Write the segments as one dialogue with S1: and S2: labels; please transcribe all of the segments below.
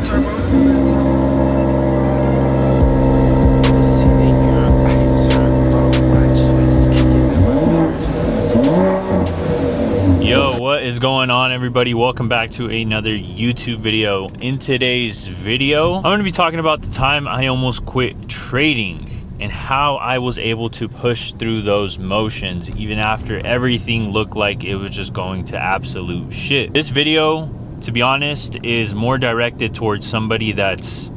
S1: Yo, what is going on, everybody? Welcome back to another YouTube video. In today's video, I'm going to be talking about the time I almost quit trading and how I was able to push through those motions even after everything looked like it was just going to absolute shit. This video, to be honest, is more directed towards somebody that's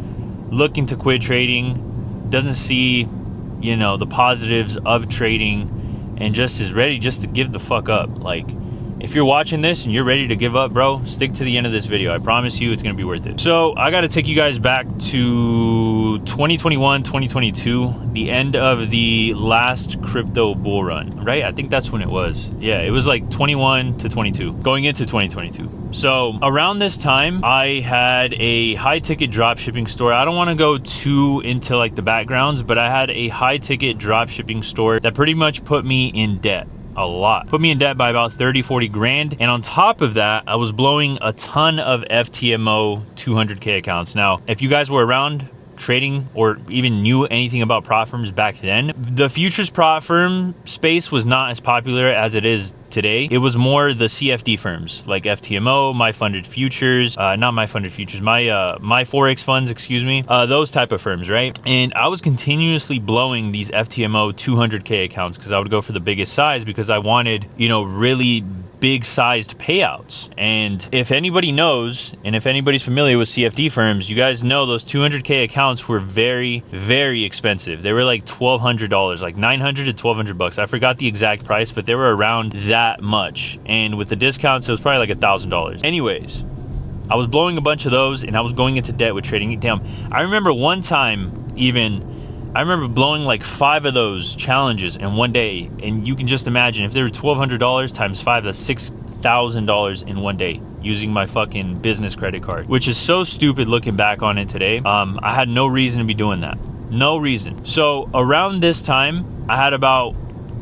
S1: looking to quit trading, doesn't see, you know, the positives of trading, and just is ready just to give the fuck up. Like, if you're watching this and you're ready to give up, bro, stick to the end of this video. I promise you it's gonna be worth it. So I gotta take you guys back to 2021, 2022, the end of the last crypto bull run, right? I think that's when it was. Yeah, it was like 21 to 22, going into 2022. So around this time, I had a high ticket drop shipping store. I don't wanna go too into like the backgrounds, but I had a high ticket drop shipping store that pretty much put me in debt. A lot. Put me in debt by about 30-40 grand. And on top of that, I was blowing a ton of FTMO 200K accounts. Now, if you guys were around trading or even knew anything about prop firms back then, the futures prop firm space was not as popular as it is today. It was more the CFD firms like FTMO, my funded futures, not my funded futures, my Forex funds, excuse me, those type of firms, right? And I was continuously blowing these FTMO 200K accounts because I would go for the biggest size because I wanted, you know, really big sized payouts. And if anybody knows, and if anybody's familiar with CFD firms, you guys know those 200K accounts were very, very expensive. They were like $1,200, like $900 to $1,200. I forgot the exact price, but they were around that much. And with the discounts, it was probably like $1,000. Anyways, I was blowing a bunch of those and I was going into debt with trading it down. I remember one time I remember blowing like 5 of those challenges in one day, and you can just imagine if they were $1,200 times 5, that's $6,000 in one day using my fucking business credit card, which is so stupid looking back on it today. I had no reason to be doing that, no reason. So around this time, I had about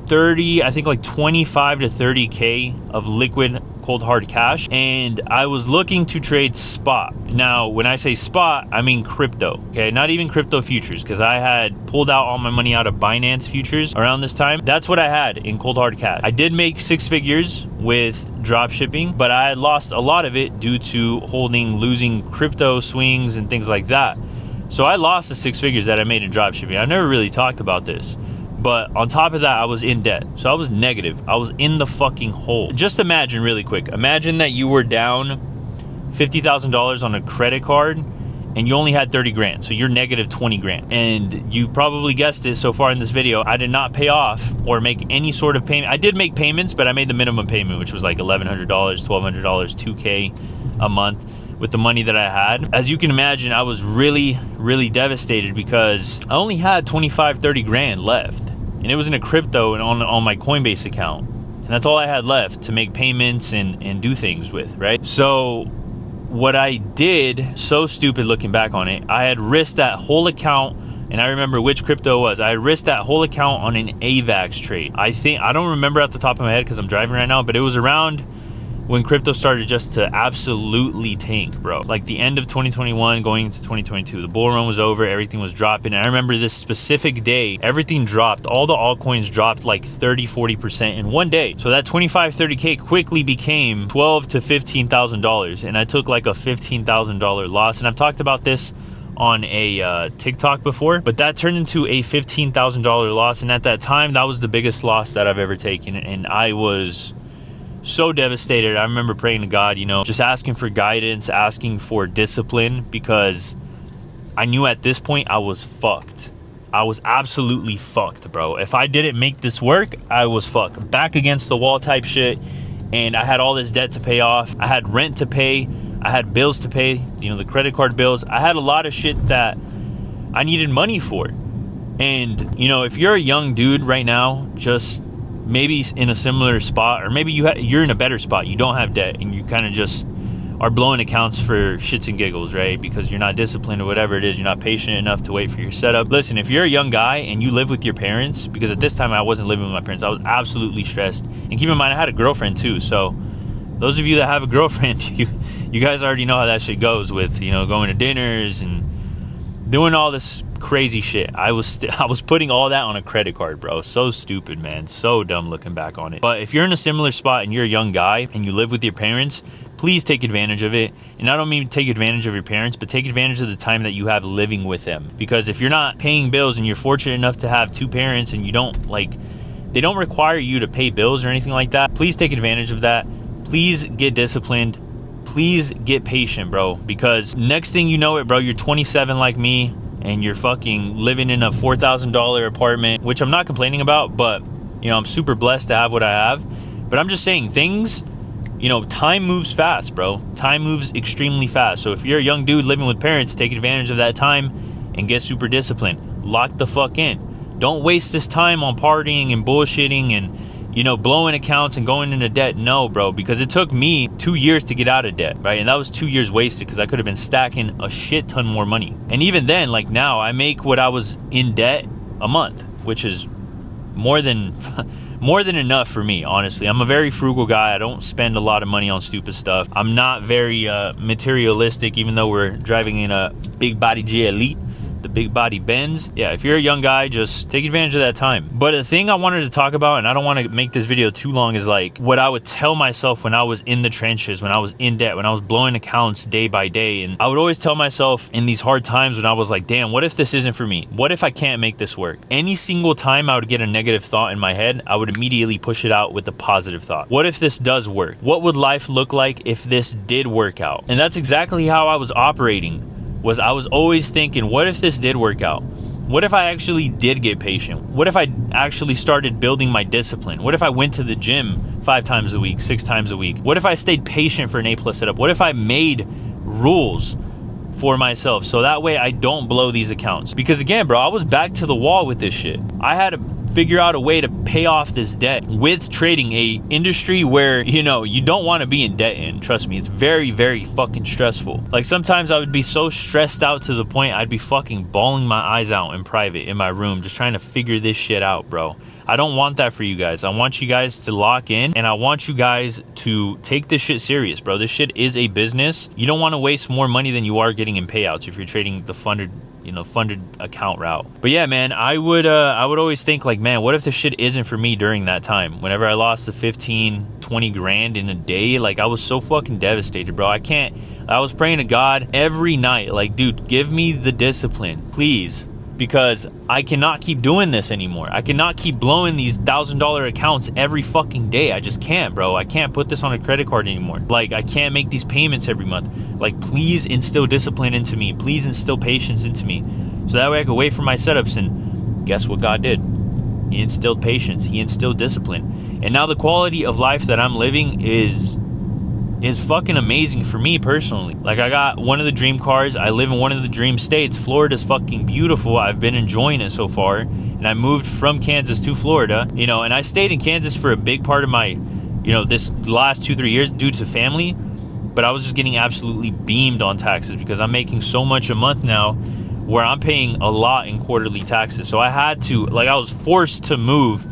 S1: 30, I think like 25 to 30K of liquid cold hard cash, and I was looking to trade spot. Now when I say spot, I mean crypto, okay? Not even crypto futures, because I had pulled out all my money out of Binance futures around this time. That's what I had in cold hard cash. I did make 6 figures with drop shipping, but I had lost a lot of it due to losing crypto swings and things like that. So I lost the 6 figures that I made in drop shipping. I never really talked about this. But on top of that, I was in debt. So I was negative. I was in the fucking hole. Just imagine really quick. Imagine that you were down $50,000 on a credit card and you only had 30 grand. So you're negative 20 grand. And you probably guessed it so far in this video. I did not pay off or make any sort of payment. I did make payments, but I made the minimum payment, which was like $1,100, $1,200, $2K a month with the money that I had. As you can imagine, I was really, really devastated because I only had 25, 30 grand left. And it was in a crypto and on my Coinbase account. And that's all I had left to make payments and do things with, right? So what I did, so stupid looking back on it, I had risked that whole account, and I remember which crypto it was. I risked that whole account on an AVAX trade. I don't remember at the top of my head because I'm driving right now, but it was around when crypto started just to absolutely tank, bro. Like the end of 2021 going into 2022, the bull run was over, everything was dropping. And I remember this specific day, everything dropped. All the altcoins dropped like 30-40% in one day. So that 25-30K quickly became $12,000 to $15,000, and I took like a $15,000 loss. And I've talked about this on a TikTok before, but that turned into a $15,000 loss. And at that time, that was the biggest loss that I've ever taken, and I was so devastated. I remember praying to God, you know, just asking for guidance, asking for discipline, because I knew at this point I was fucked. I was absolutely fucked, bro. If I didn't make this work, I was fucked. Back against the wall type shit. And I had all this debt to pay off. I had rent to pay. I had bills to pay, you know, the credit card bills. I had a lot of shit that I needed money for. And, you know, if you're a young dude right now, just maybe in a similar spot, or maybe you're in a better spot, you don't have debt, and you kind of just are blowing accounts for shits and giggles, right? Because you're not disciplined or whatever it is, you're not patient enough to wait for your setup. Listen, if you're a young guy and you live with your parents, because at this time I wasn't living with my parents, I was absolutely stressed. And keep in mind, I had a girlfriend too, so Those of you that have a girlfriend, you guys already know how that shit goes with, you know, going to dinners and doing all this crazy shit. I was putting all that on a credit card, bro. So stupid, man. So dumb looking back on it. But if you're in a similar spot and you're a young guy and you live with your parents, please take advantage of it. And I don't mean take advantage of your parents, but take advantage of the time that you have living with them. Because if you're not paying bills and you're fortunate enough to have two parents and you don't, like, they don't require you to pay bills or anything like that, please take advantage of that. Please get disciplined. Please get patient, bro, because next thing you know it, bro, you're 27 like me and you're fucking living in a $4,000 apartment, which I'm not complaining about, but, you know, I'm super blessed to have what I have. But I'm just saying things, you know, time moves fast, bro. Time moves extremely fast. So if you're a young dude living with parents, take advantage of that time and get super disciplined. Lock the fuck in. Don't waste this time on partying and bullshitting and, you know, blowing accounts and going into debt. No, bro, because it took me 2 years to get out of debt, right? And that was 2 years wasted because I could have been stacking a shit ton more money. And even then, like now, I make what I was in debt a month, which is more than enough for me, honestly. I'm a very frugal guy. I don't spend a lot of money on stupid stuff. I'm not very materialistic, even though we're driving in a big body G Elite, the big body Benz. Yeah, if you're a young guy, just take advantage of that time. But the thing I wanted to talk about, and I don't want to make this video too long, is like what I would tell myself when I was in the trenches, when I was in debt, when I was blowing accounts day by day. And I would always tell myself in these hard times when I was like, damn, what if this isn't for me? What if I can't make this work? Any single time I would get a negative thought in my head, I would immediately push it out with a positive thought. What if this does work? What would life look like if this did work out? And that's exactly how I was operating. I was always thinking, what if this did work out? What if I actually did get patient? What if I actually started building my discipline? What if I went to the gym 5 times a week, 6 times a week? What if I stayed patient for an A+ setup? What if I made rules for myself so that way I don't blow these accounts? Because again, bro, I was back to the wall with this shit. I had to figure out a way to pay off this debt with trading, a industry where, you know, you don't want to be in debt in. Trust me, it's very, very fucking stressful. Like sometimes I would be so stressed out to the point I'd be fucking bawling my eyes out in private in my room just trying to figure this shit out, bro. I don't want that for you guys. I want you guys to lock in and I want you guys to take this shit serious, bro. This shit is a business. You don't want to waste more money than you are getting in payouts if you're trading the funded account route. But yeah, man, I would always think like, man, what if this shit isn't for me during that time? Whenever I lost the 15-20 grand in a day, like I was so fucking devastated, bro. I was praying to God every night, like, dude, give me the discipline, please. Because I cannot keep doing this anymore. I cannot keep blowing these $1,000 accounts every fucking day. I just can't, bro. I can't put this on a credit card anymore. Like, I can't make these payments every month. Like, please instill discipline into me. Please instill patience into me. So that way I could wait for my setups. And guess what God did? He instilled patience. He instilled discipline. And now the quality of life that I'm living is fucking amazing for me personally. Like, I got one of the dream cars. I live in one of the dream states. Florida's fucking beautiful. I've been enjoying it so far. And I moved from Kansas to Florida, you know, and I stayed in Kansas for a big part of my, you know, this last 2-3 years due to family. But I was just getting absolutely beamed on taxes because I'm making so much a month now where I'm paying a lot in quarterly taxes. So I had to, like, I was forced to move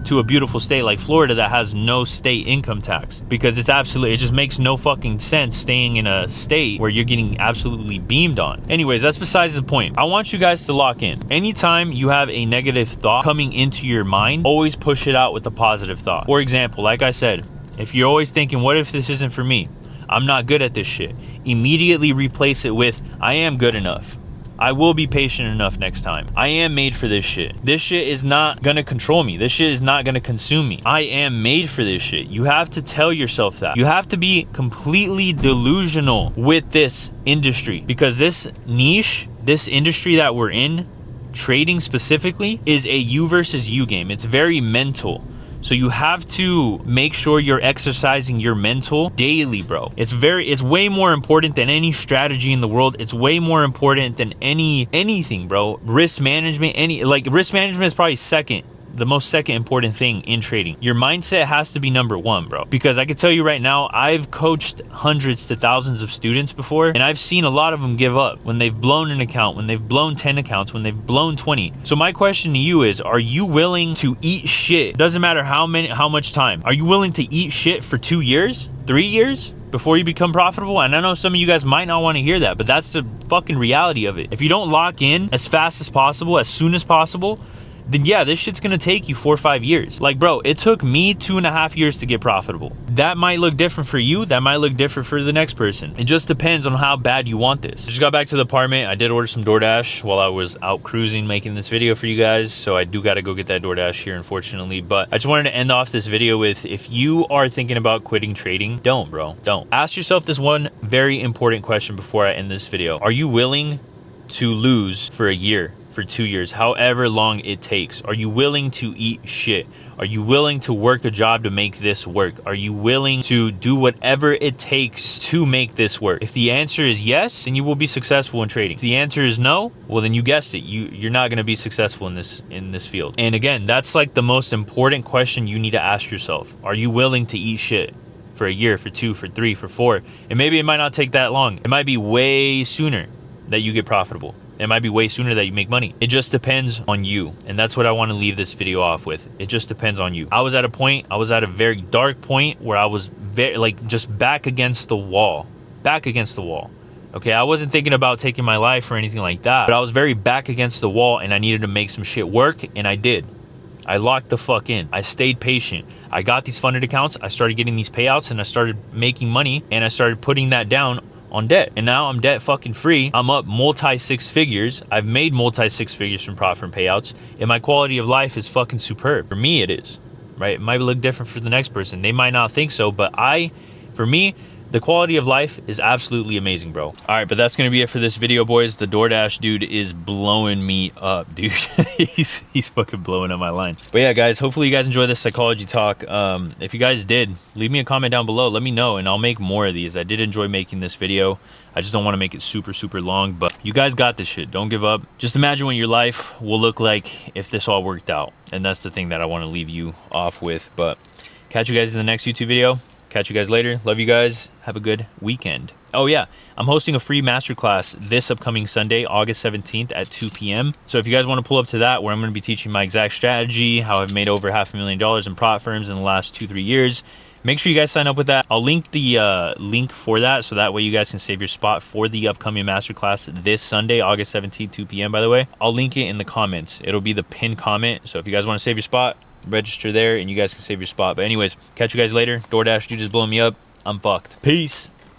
S1: to a beautiful state like Florida that has no state income tax, because it just makes no fucking sense staying in a state where you're getting absolutely beamed on. Anyways, that's besides the point. I want you guys to lock in. Anytime you have a negative thought coming into your mind, always push it out with a positive thought. For example, like I said, if you're always thinking, what if this isn't for me? I'm not good at this shit. Immediately replace it with, I am good enough. I will be patient enough next time. I am made for this shit. This shit is not gonna control me. This shit is not gonna consume me. I am made for this shit. You have to tell yourself that. You have to be completely delusional with this industry, because this niche, this industry that we're in, trading specifically, is a you versus you game. It's very mental. So you have to make sure you're exercising your mental daily, bro. It's way more important than any strategy in the world. It's way more important than anything, bro. Risk management, risk management is probably second the most second important thing in trading. Your mindset has to be number one, bro. Because I can tell you right now, I've coached hundreds to thousands of students before, and I've seen a lot of them give up when they've blown an account, when they've blown 10 accounts, when they've blown 20. So my question to you is, are you willing to eat shit? Doesn't matter how much time. Are you willing to eat shit for 2 years, 3 years? Before you become profitable? And I know some of you guys might not want to hear that, but that's the fucking reality of it. If you don't lock in as fast as possible, as soon as possible, then yeah, this shit's gonna take you 4 or 5 years. Like, bro, it took me 2.5 years to get profitable. That might look different for you. That might look different for the next person. It just depends on how bad you want this. Just got back to the apartment. I did order some DoorDash while I was out cruising making this video for you guys. So I do gotta go get that DoorDash here, unfortunately. But I just wanted to end off this video with, if you are thinking about quitting trading, don't, bro, don't. Ask yourself this one very important question before I end this video. Are you willing to lose for a year, for 2 years, however long it takes? Are you willing to eat shit? Are you willing to work a job to make this work? Are you willing to do whatever it takes to make this work? If the answer is yes, then you will be successful in trading. If the answer is no, well, then you guessed it. You're not going to be successful in this field. And again, that's like the most important question you need to ask yourself. Are you willing to eat shit for a year, for 2, for 3, for 4? And maybe it might not take that long. It might be way sooner that you get profitable. It might be way sooner that you make money. It just depends on you. And that's what I want to leave this video off with. It just depends on you. I was at a very dark point where I was just back against the wall. Okay, I wasn't thinking about taking my life or anything like that, but I was very back against the wall, and I needed to make some shit work, and I did. I locked the fuck in. I stayed patient. I got these funded accounts. I started getting these payouts, and I started making money, and I started putting that down on debt. And now I'm debt fucking free. I'm up multi 6 figures. I've made multi 6 figures from profit and payouts, and my quality of life is fucking superb. For me, it is, right? It might look different for the next person. They might not think so, but for me, the quality of life is absolutely amazing, bro. All right, but that's gonna be it for this video, boys. The DoorDash dude is blowing me up, dude. he's fucking blowing up my line. But yeah, guys, hopefully you guys enjoy this psychology talk. If you guys did, leave me a comment down below. Let me know, and I'll make more of these. I did enjoy making this video. I just don't want to make it super, super long, but you guys got this shit. Don't give up. Just imagine what your life will look like if this all worked out. And that's the thing that I want to leave you off with. But catch you guys in the next YouTube video. Catch you guys later. Love you guys. Have a good weekend. Oh yeah, I'm hosting a free masterclass this upcoming Sunday, August 17th at 2 p.m. So if you guys want to pull up to that, where I'm going to be teaching my exact strategy, how I've made over $500,000 in prop firms in the last 2-3 years, make sure you guys sign up with that. I'll link the link for that, so that way you guys can save your spot for the upcoming masterclass this Sunday, August 17th, 2 p.m. by the way. I'll link it in the comments. It'll be the pinned comment. So if you guys want to save your spot, register there and you guys can save your spot. But anyways, catch you guys later. DoorDash dude is blowing me up. I'm fucked. Peace.